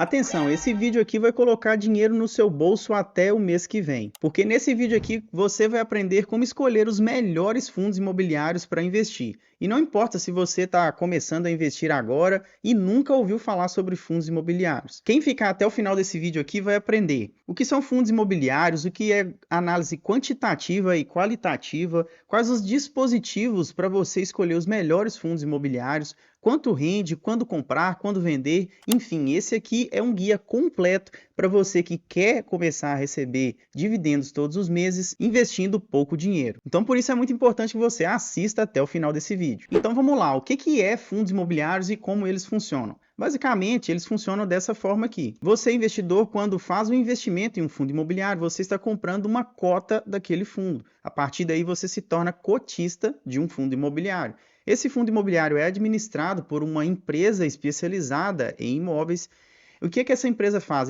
Atenção, esse vídeo aqui vai colocar dinheiro no seu bolso até o mês que vem, porque nesse vídeo aqui você vai aprender como escolher os melhores fundos imobiliários para investir. E não importa se você está começando a investir agora e nunca ouviu falar sobre fundos imobiliários. Quem ficar até o final desse vídeo aqui vai aprender o que são fundos imobiliários, o que é análise quantitativa e qualitativa, quais os dispositivos para você escolher os melhores fundos imobiliários, quanto rende, quando comprar, quando vender, enfim, esse aqui é um guia completo para você que quer começar a receber dividendos todos os meses, investindo pouco dinheiro. Então, por isso é muito importante que você assista até o final desse vídeo. Então, vamos lá, o que é fundos imobiliários e como eles funcionam? Basicamente, eles funcionam dessa forma aqui. Você, investidor, quando faz um investimento em um fundo imobiliário, você está comprando uma cota daquele fundo. A partir daí, você se torna cotista de um fundo imobiliário. Esse fundo imobiliário é administrado por uma empresa especializada em imóveis. O que essa empresa faz?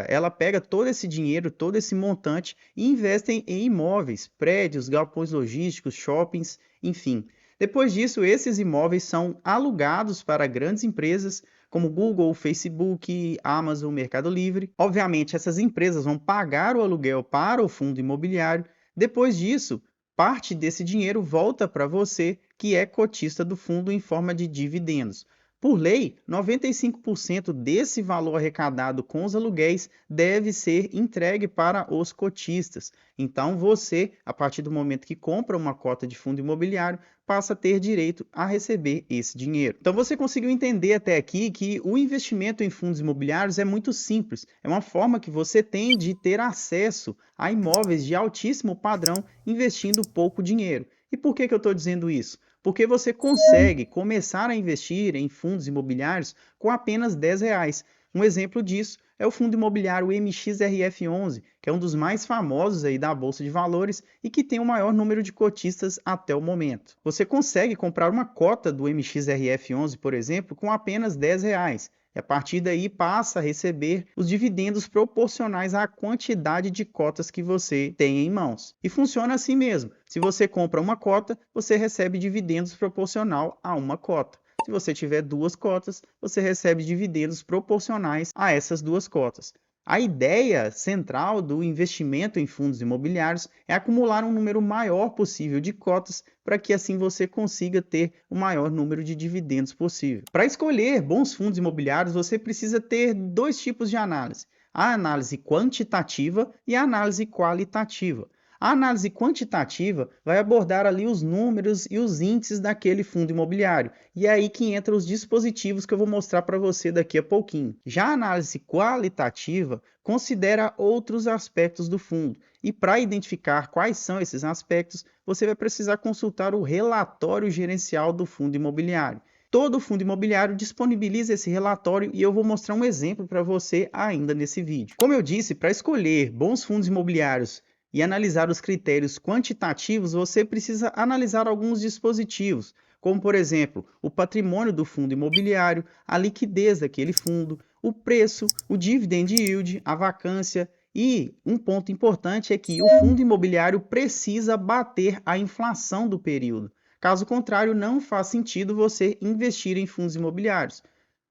Ela pega todo esse dinheiro, todo esse montante e investe em imóveis, prédios, galpões logísticos, shoppings, enfim. Depois disso, esses imóveis são alugados para grandes empresas como Google, Facebook, Amazon, Mercado Livre. Obviamente, essas empresas vão pagar o aluguel para o fundo imobiliário. Depois disso, parte desse dinheiro volta para você, que é cotista do fundo, em forma de dividendos. Por lei, 95% desse valor arrecadado com os aluguéis deve ser entregue para os cotistas. Então, você, a partir do momento que compra uma cota de fundo imobiliário, passa a ter direito a receber esse dinheiro. Então, você conseguiu entender até aqui que o investimento em fundos imobiliários é muito simples. É uma forma que você tem de ter acesso a imóveis de altíssimo padrão investindo pouco dinheiro. E por que eu estou dizendo isso? Porque você consegue começar a investir em fundos imobiliários com apenas R$ 10. Um exemplo disso é o fundo imobiliário MXRF11, que é um dos mais famosos aí da Bolsa de Valores e que tem o maior número de cotistas até o momento. Você consegue comprar uma cota do MXRF11, por exemplo, com apenas R$ 10. E a partir daí passa a receber os dividendos proporcionais à quantidade de cotas que você tem em mãos. E funciona assim mesmo. Se você compra uma cota, você recebe dividendos proporcional a uma cota. Se você tiver duas cotas, você recebe dividendos proporcionais a essas duas cotas. A ideia central do investimento em fundos imobiliários é acumular um número maior possível de cotas para que assim você consiga ter o maior número de dividendos possível. Para escolher bons fundos imobiliários, você precisa ter dois tipos de análise: a análise quantitativa e a análise qualitativa. A análise quantitativa vai abordar ali os números e os índices daquele fundo imobiliário. E é aí que entram os dispositivos que eu vou mostrar para você daqui a pouquinho. Já a análise qualitativa considera outros aspectos do fundo. E para identificar quais são esses aspectos, você vai precisar consultar o relatório gerencial do fundo imobiliário. Todo fundo imobiliário disponibiliza esse relatório e eu vou mostrar um exemplo para você ainda nesse vídeo. Como eu disse, para escolher bons fundos imobiliários e analisar os critérios quantitativos, você precisa analisar alguns dispositivos, como por exemplo, o patrimônio do fundo imobiliário, a liquidez daquele fundo, o preço, o dividend yield, a vacância. E um ponto importante é que o fundo imobiliário precisa bater a inflação do período. Caso contrário, não faz sentido você investir em fundos imobiliários.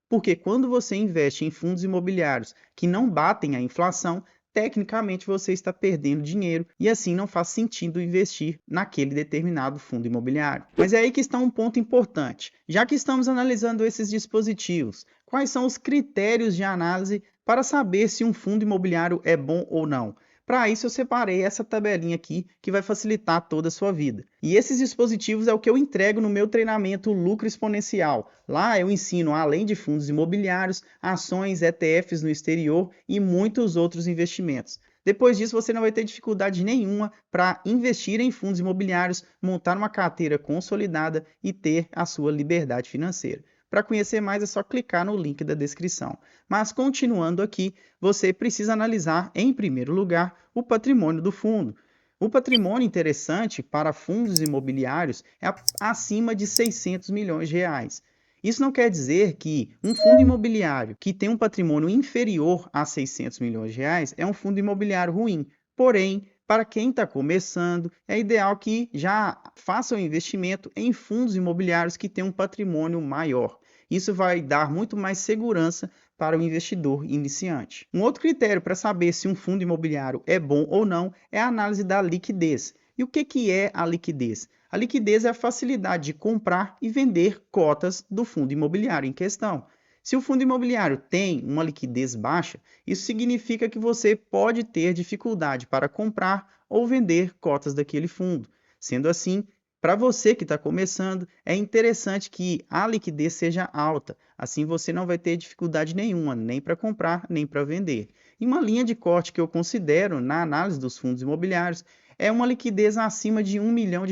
Porque quando você investe em fundos imobiliários que não batem a inflação, tecnicamente você está perdendo dinheiro e assim não faz sentido investir naquele determinado fundo imobiliário. Mas é aí que está um ponto importante. Já que estamos analisando esses dispositivos, quais são os critérios de análise para saber se um fundo imobiliário é bom ou não? Para isso, eu separei essa tabelinha aqui que vai facilitar toda a sua vida. E esses dispositivos é o que eu entrego no meu treinamento Lucro Exponencial. Lá eu ensino, além de fundos imobiliários, ações, ETFs no exterior e muitos outros investimentos. Depois disso, você não vai ter dificuldade nenhuma para investir em fundos imobiliários, montar uma carteira consolidada e ter a sua liberdade financeira. Para conhecer mais é só clicar no link da descrição. Mas continuando aqui, você precisa analisar, em primeiro lugar, o patrimônio do fundo. O patrimônio interessante para fundos imobiliários é acima de 600 milhões de reais. Isso não quer dizer que um fundo imobiliário que tem um patrimônio inferior a 600 milhões de reais é um fundo imobiliário ruim. Porém, para quem está começando, é ideal que já faça o investimento em fundos imobiliários que têm um patrimônio maior. Isso vai dar muito mais segurança para o investidor iniciante. Um outro critério para saber se um fundo imobiliário é bom ou não é a análise da liquidez. E o que é a liquidez? A liquidez é a facilidade de comprar e vender cotas do fundo imobiliário em questão. Se o fundo imobiliário tem uma liquidez baixa, isso significa que você pode ter dificuldade para comprar ou vender cotas daquele fundo. Sendo assim, para você que está começando, é interessante que a liquidez seja alta. Assim você não vai ter dificuldade nenhuma, nem para comprar, nem para vender. E uma linha de corte que eu considero na análise dos fundos imobiliários é uma liquidez acima de R$ 1 milhão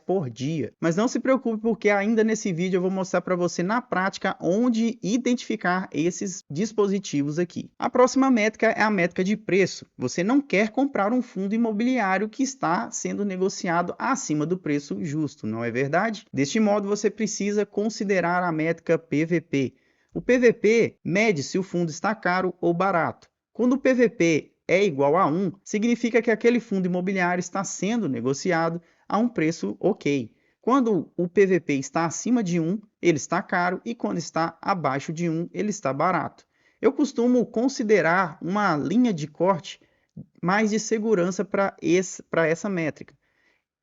por dia. Mas não se preocupe, porque ainda nesse vídeo eu vou mostrar para você na prática onde identificar esses dispositivos aqui. A próxima métrica é a métrica de preço. Você não quer comprar um fundo imobiliário que está sendo negociado acima do preço justo, não é verdade? Deste modo, você precisa considerar a métrica PVP. O PVP mede se o fundo está caro ou barato. Quando o PVP é igual a 1, significa que aquele fundo imobiliário está sendo negociado a um preço ok. Quando o PVP está acima de 1, ele está caro, e quando está abaixo de 1, ele está barato. Eu costumo considerar uma linha de corte mais de segurança para essa métrica.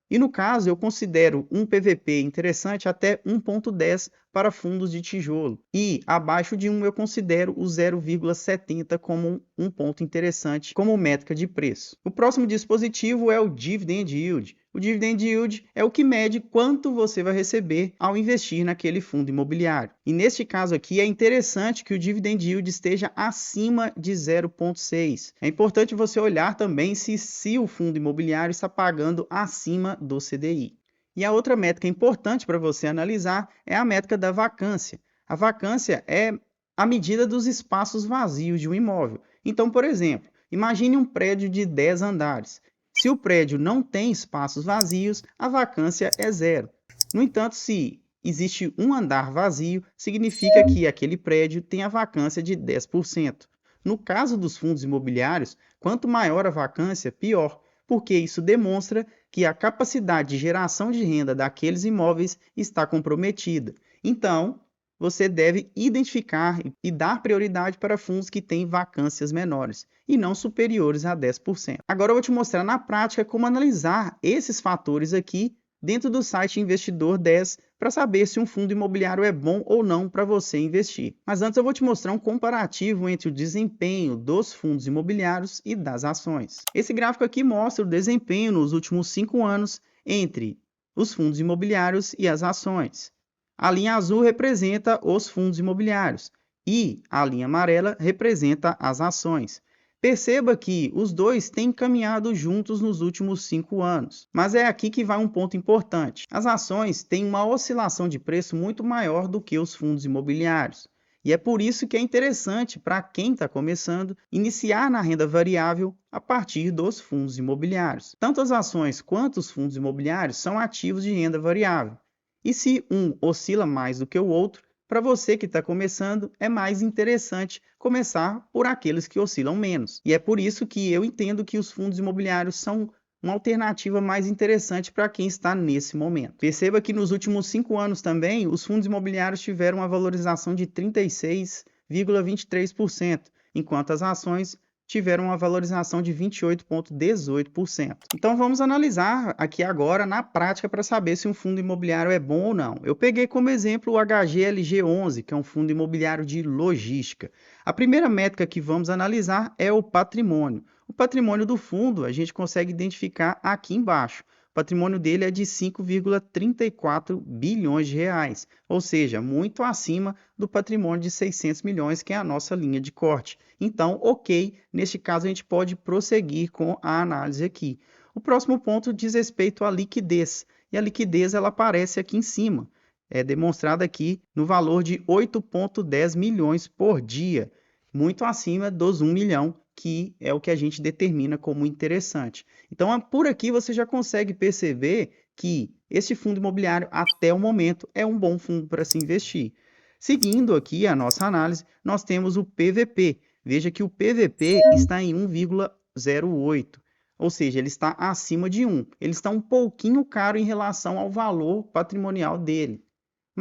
E no caso, eu considero um PVP interessante até 1,10 para fundos de tijolo. E abaixo de 1 eu considero o 0,70 como um ponto interessante como métrica de preço. O próximo dispositivo é o Dividend Yield. O Dividend Yield é o que mede quanto você vai receber ao investir naquele fundo imobiliário. E neste caso aqui é interessante que o Dividend Yield esteja acima de 0,6. É importante você olhar também se o fundo imobiliário está pagando acima do CDI. E a outra métrica importante para você analisar é a métrica da vacância. A vacância é a medida dos espaços vazios de um imóvel. Então, por exemplo, imagine um prédio de 10 andares. Se o prédio não tem espaços vazios, a vacância é 0. No entanto, se existe um andar vazio, significa que aquele prédio tem a vacância de 10%. No caso dos fundos imobiliários, quanto maior a vacância, pior, porque isso demonstra que a capacidade de geração de renda daqueles imóveis está comprometida. Então, você deve identificar e dar prioridade para fundos que têm vacâncias menores e não superiores a 10%. Agora eu vou te mostrar na prática como analisar esses fatores aqui dentro do site Investidor 10 para saber se um fundo imobiliário é bom ou não para você investir. Mas antes eu vou te mostrar um comparativo entre o desempenho dos fundos imobiliários e das ações. Esse gráfico aqui mostra o desempenho nos últimos 5 anos entre os fundos imobiliários e as ações. A linha azul representa os fundos imobiliários e a linha amarela representa as ações. Perceba que os dois têm caminhado juntos nos últimos 5 anos. Mas é aqui que vai um ponto importante. As ações têm uma oscilação de preço muito maior do que os fundos imobiliários. E é por isso que é interessante para quem está começando iniciar na renda variável a partir dos fundos imobiliários. Tanto as ações quanto os fundos imobiliários são ativos de renda variável. E se um oscila mais do que o outro, para você que está começando, é mais interessante começar por aqueles que oscilam menos. E é por isso que eu entendo que os fundos imobiliários são uma alternativa mais interessante para quem está nesse momento. Perceba que nos últimos 5 anos também, os fundos imobiliários tiveram uma valorização de 36,23%, enquanto as ações tiveram uma valorização de 28,18%. Então vamos analisar aqui agora na prática para saber se um fundo imobiliário é bom ou não. Eu peguei como exemplo o HGLG11, que é um fundo imobiliário de logística. A primeira métrica que vamos analisar é o patrimônio. O patrimônio do fundo a gente consegue identificar aqui embaixo. O patrimônio dele é de 5,34 bilhões de reais, ou seja, muito acima do patrimônio de 600 milhões, que é a nossa linha de corte. Então, ok, neste caso a gente pode prosseguir com a análise aqui. O próximo ponto diz respeito à liquidez, e a liquidez ela aparece aqui em cima, é demonstrada aqui no valor de 8,10 milhões por dia, muito acima dos 1 milhão, que é o que a gente determina como interessante. Então, por aqui você já consegue perceber que este fundo imobiliário, até o momento, é um bom fundo para se investir. Seguindo aqui a nossa análise, nós temos o PVP. Veja que o PVP está em 1,08, ou seja, ele está acima de 1. Ele está um pouquinho caro em relação ao valor patrimonial dele.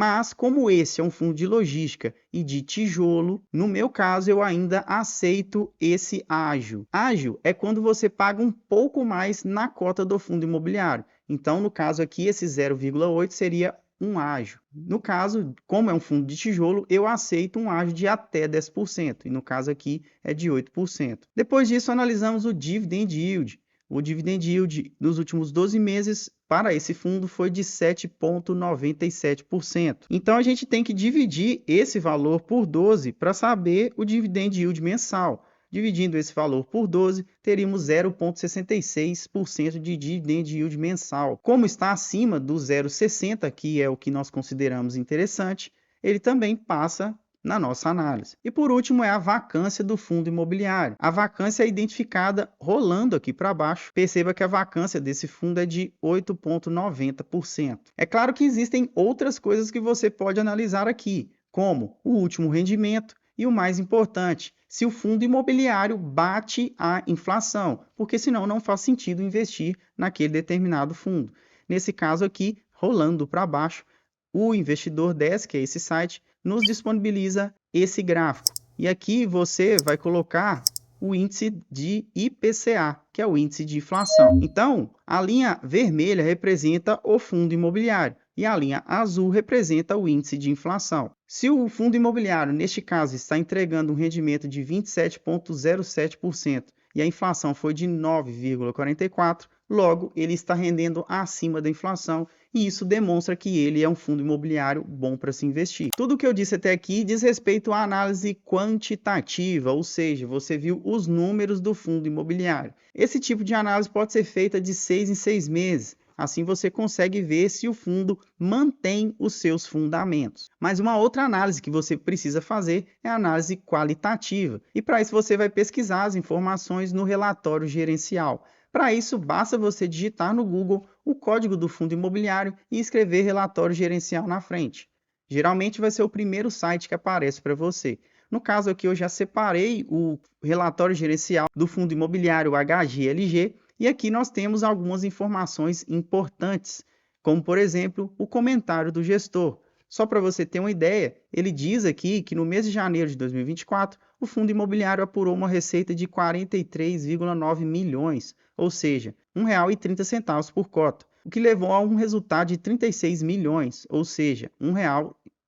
Mas, como esse é um fundo de logística e de tijolo, no meu caso eu ainda aceito esse ágio. Ágio é quando você paga um pouco mais na cota do fundo imobiliário. Então, no caso aqui, esse 0,8 seria um ágio. No caso, como é um fundo de tijolo, eu aceito um ágio de até 10%, e no caso aqui é de 8%. Depois disso, analisamos o dividend yield. O dividend yield nos últimos 12 meses para esse fundo foi de 7,97%. Então, a gente tem que dividir esse valor por 12 para saber o dividend yield mensal. Dividindo esse valor por 12, teríamos 0,66% de dividend yield mensal. Como está acima do 0,60, que é o que nós consideramos interessante, ele também passa na nossa análise. E por último é a vacância do fundo imobiliário. A vacância é identificada rolando aqui para baixo. Perceba que a vacância desse fundo é de 8,90%. É claro que existem outras coisas que você pode analisar aqui, como o último rendimento e o mais importante, se o fundo imobiliário bate a inflação, porque senão não faz sentido investir naquele determinado fundo. Nesse caso aqui, rolando para baixo, o Investidor 10, que é esse site, nos disponibiliza esse gráfico. E aqui você vai colocar o índice de IPCA, que é o índice de inflação. Então, a linha vermelha representa o fundo imobiliário e a linha azul representa o índice de inflação. Se o fundo imobiliário, neste caso, está entregando um rendimento de 27,07% e a inflação foi de 9,44%, logo ele está rendendo acima da inflação e isso demonstra que ele é um fundo imobiliário bom para se investir. Tudo o que eu disse até aqui diz respeito à análise quantitativa, ou seja, você viu os números do fundo imobiliário. Esse tipo de análise pode ser feita de 6 em 6 meses. Assim você consegue ver se o fundo mantém os seus fundamentos. Mas uma outra análise que você precisa fazer é a análise qualitativa. E para isso você vai pesquisar as informações no relatório gerencial. Para isso, basta você digitar no Google o código do fundo imobiliário e escrever relatório gerencial na frente. Geralmente vai ser o primeiro site que aparece para você. No caso aqui eu já separei o relatório gerencial do fundo imobiliário HGLG e aqui nós temos algumas informações importantes, como por exemplo o comentário do gestor. Só para você ter uma ideia, ele diz aqui que no mês de janeiro de 2024, o fundo imobiliário apurou uma receita de 43,9 milhões, ou seja, R$ 1,30 por cota, o que levou a um resultado de 36 milhões, ou seja, R$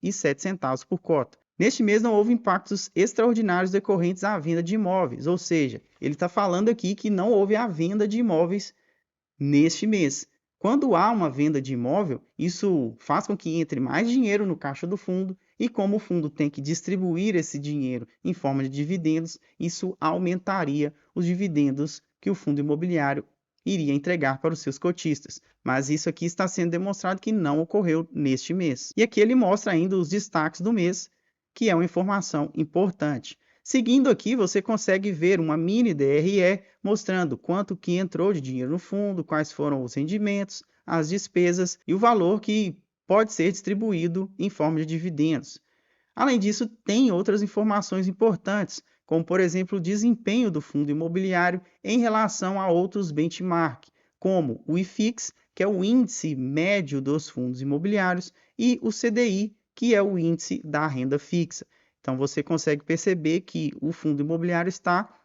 1,07 por cota. Neste mês não houve impactos extraordinários decorrentes à venda de imóveis, ou seja, ele está falando aqui que não houve a venda de imóveis neste mês. Quando há uma venda de imóvel, isso faz com que entre mais dinheiro no caixa do fundo e como o fundo tem que distribuir esse dinheiro em forma de dividendos, isso aumentaria os dividendos que o fundo imobiliário iria entregar para os seus cotistas. Mas isso aqui está sendo demonstrado que não ocorreu neste mês. E aqui ele mostra ainda os destaques do mês, que é uma informação importante. Seguindo aqui, você consegue ver uma mini DRE mostrando quanto que entrou de dinheiro no fundo, quais foram os rendimentos, as despesas e o valor que pode ser distribuído em forma de dividendos. Além disso, tem outras informações importantes, como por exemplo o desempenho do fundo imobiliário em relação a outros benchmark, como o IFIX, que é o índice médio dos fundos imobiliários, e o CDI, que é o índice da renda fixa. Então você consegue perceber que o fundo imobiliário está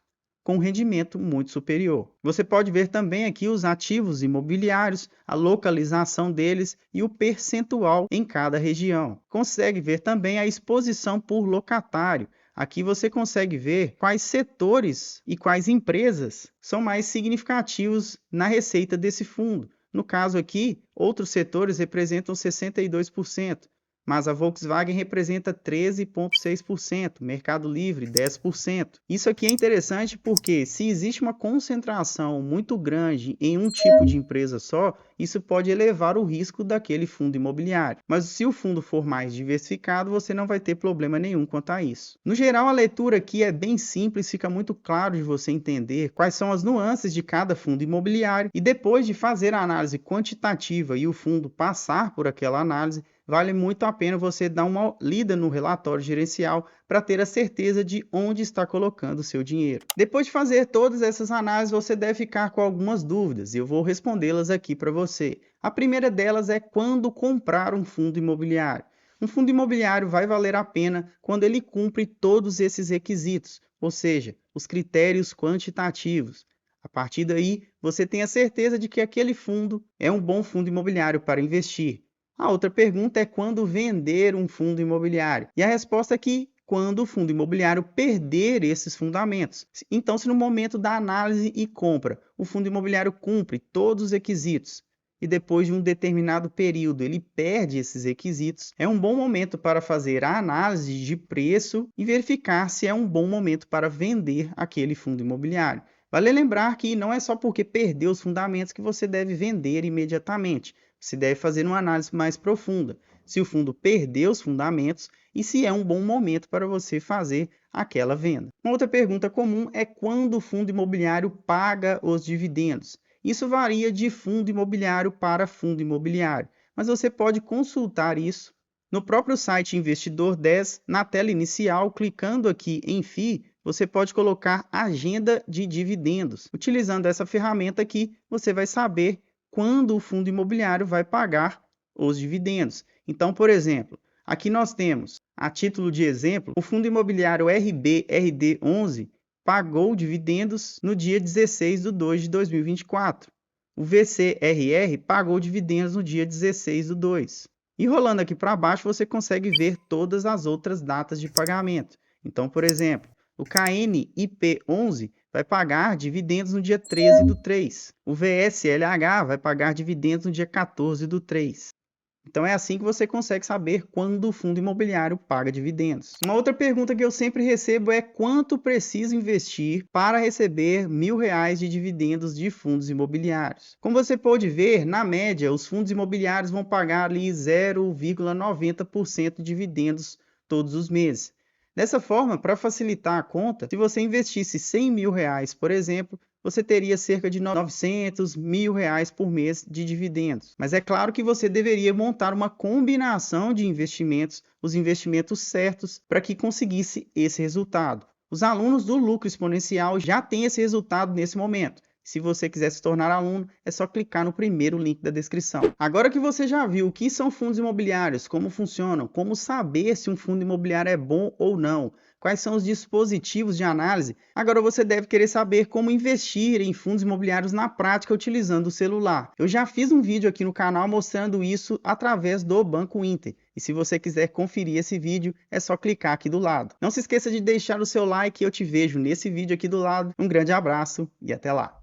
com um rendimento muito superior. Você pode ver também aqui os ativos imobiliários, a localização deles e o percentual em cada região. Consegue ver também a exposição por locatário. Aqui você consegue ver quais setores e quais empresas são mais significativos na receita desse fundo. No caso aqui, outros setores representam 62%. Mas a Volkswagen representa 13,6%, Mercado Livre 10%. Isso aqui é interessante porque se existe uma concentração muito grande em um tipo de empresa só, isso pode elevar o risco daquele fundo imobiliário. Mas se o fundo for mais diversificado, você não vai ter problema nenhum quanto a isso. No geral, a leitura aqui é bem simples, fica muito claro de você entender quais são as nuances de cada fundo imobiliário e depois de fazer a análise quantitativa e o fundo passar por aquela análise, vale muito a pena você dar uma lida no relatório gerencial para ter a certeza de onde está colocando o seu dinheiro. Depois de fazer todas essas análises, você deve ficar com algumas dúvidas e eu vou respondê-las aqui para você. A primeira delas é quando comprar um fundo imobiliário. Um fundo imobiliário vai valer a pena quando ele cumpre todos esses requisitos, ou seja, os critérios quantitativos. A partir daí, você tem a certeza de que aquele fundo é um bom fundo imobiliário para investir. A outra pergunta é quando vender um fundo imobiliário. E a resposta é que quando o fundo imobiliário perder esses fundamentos. Então, se no momento da análise e compra, o fundo imobiliário cumpre todos os requisitos e depois de um determinado período ele perde esses requisitos, é um bom momento para fazer a análise de preço e verificar se é um bom momento para vender aquele fundo imobiliário. Vale lembrar que não é só porque perdeu os fundamentos que você deve vender imediatamente. Você deve fazer uma análise mais profunda. Se o fundo perdeu os fundamentos e se é um bom momento para você fazer aquela venda. Uma outra pergunta comum é quando o fundo imobiliário paga os dividendos. Isso varia de fundo imobiliário para fundo imobiliário, mas você pode consultar isso no próprio site Investidor 10, na tela inicial, clicando aqui em FII, você pode colocar agenda de dividendos. Utilizando essa ferramenta aqui, você vai saber quando o fundo imobiliário vai pagar os dividendos. Então, por exemplo, aqui nós temos, a título de exemplo, o fundo imobiliário RBRD11 pagou dividendos no dia 16 de 2 de 2024. O VCRR pagou dividendos no dia 16 de 2. E rolando aqui para baixo, você consegue ver todas as outras datas de pagamento. Então, por exemplo, o KNIP11 vai pagar dividendos no dia 13 do 3. O VSLH vai pagar dividendos no dia 14 do 3. Então é assim que você consegue saber quando o fundo imobiliário paga dividendos. Uma outra pergunta que eu sempre recebo é quanto preciso investir para receber R$1.000 de dividendos de fundos imobiliários. Como você pode ver, na média, os fundos imobiliários vão pagar ali 0,90% de dividendos todos os meses. Dessa forma, para facilitar a conta, se você investisse R$100.000, por exemplo, você teria cerca de R$900.000 por mês de dividendos. Mas é claro que você deveria montar uma combinação de investimentos, os investimentos certos, para que conseguisse esse resultado. Os alunos do Lucro Exponencial já têm esse resultado nesse momento. Se você quiser se tornar aluno, é só clicar no primeiro link da descrição. Agora que você já viu o que são fundos imobiliários, como funcionam, como saber se um fundo imobiliário é bom ou não, quais são os dispositivos de análise, agora você deve querer saber como investir em fundos imobiliários na prática utilizando o celular. Eu já fiz um vídeo aqui no canal mostrando isso através do Banco Inter. E se você quiser conferir esse vídeo, é só clicar aqui do lado. Não se esqueça de deixar o seu like e eu te vejo nesse vídeo aqui do lado. Um grande abraço e até lá!